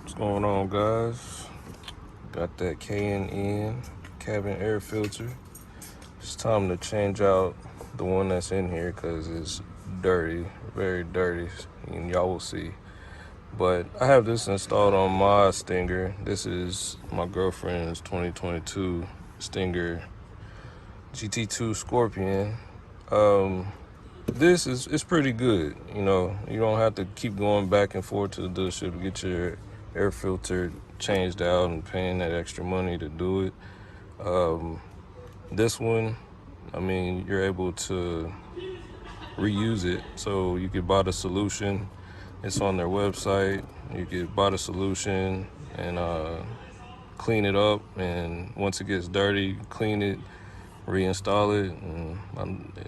What's going on, guys? Got that K&N cabin air filter. It's time to change out the one that's in here because it's dirty, very dirty, and y'all will see. But I have this installed on my Stinger. This is my girlfriend's 2022 Stinger GT2 Scorpion. This is pretty good. You know, you don't have to keep going back and forth to the dealership to get your air filter changed out and paying that extra money to do it. This one, I mean, you're able to reuse it. So you could buy the solution. It's on their website. You could buy the solution and clean it up. And once it gets dirty, clean it, reinstall it,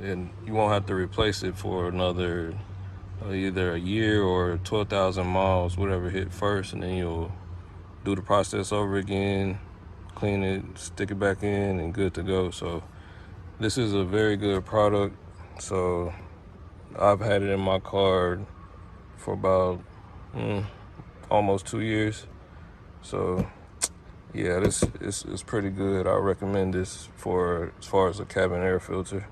and you won't have to replace it for another either a year or 12,000 miles, whatever hit first, and then you'll do the process over again, clean it, stick it back in, and good to go. So this is a very good product. So I've had it in my car for about almost 2 years. So yeah, this is pretty good. I recommend this for as far as a cabin air filter.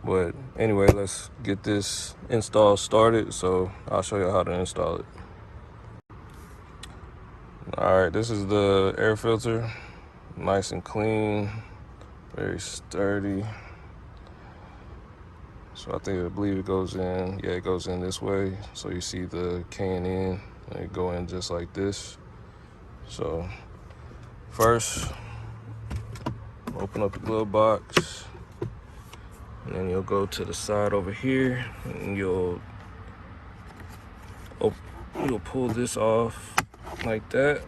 But anyway, let's get this install started. So I'll show you how to install it. All right, this is the air filter. Nice and clean, very sturdy. So I believe it goes in, yeah, it goes in this way. So you see the K&N, and it go in just like this. So first, open up the glove box, and then you'll go to the side over here, and you'll pull this off like that.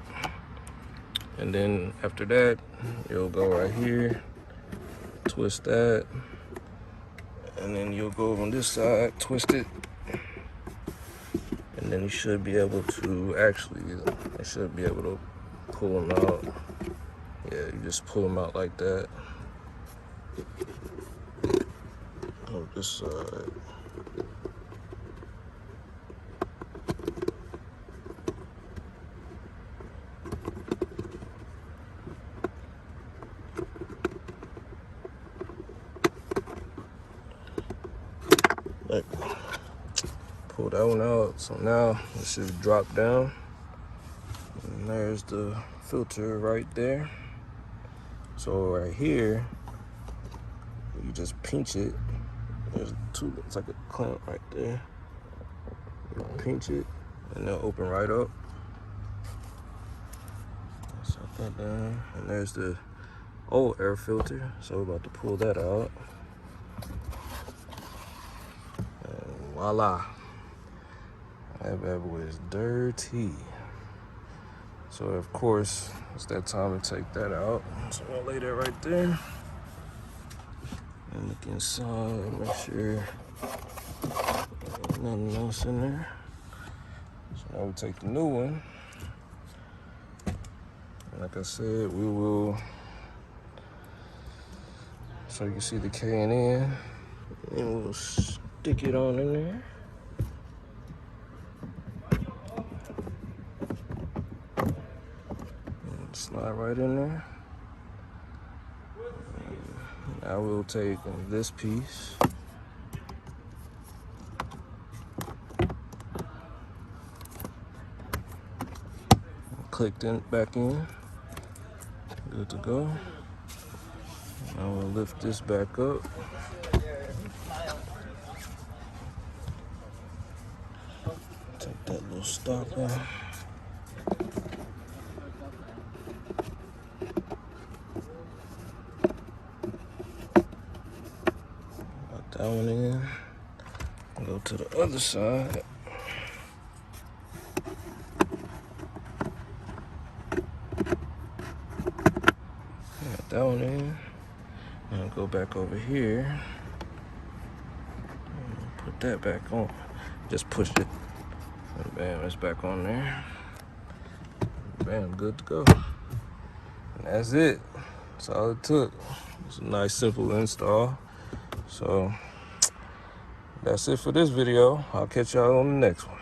And then after that, you'll go right here, twist that, and then you'll go on this side, twist it, and then you should be able to pull them out. Yeah, you just pull them out like that. On this side. Like, pull that one out. So now it should drop down. And there's the filter right there. So right here, you just pinch it. There's it's like a clamp right there. You pinch it, and they'll open right up. Set that down. And there's the old air filter. So we're about to pull that out. And voila. That bad boy is dirty. So of course, it's that time to take that out. So I'll lay that right there. And look inside, make sure nothing else in there. So now we take the new one. And like I said, we will, so you can see the K&N, and we'll stick it on in there. And slide right in there. Now we'll take this piece, clicked in back in, good to go. Now we'll lift this back up. Take that little stopper. That one in. Go to the other side. Got that one in. And go back over here. And put that back on. Just push it. And bam, it's back on there. Bam, good to go. And that's it. That's all it took. It's a nice, simple install. So that's it for this video. I'll catch y'all on the next one.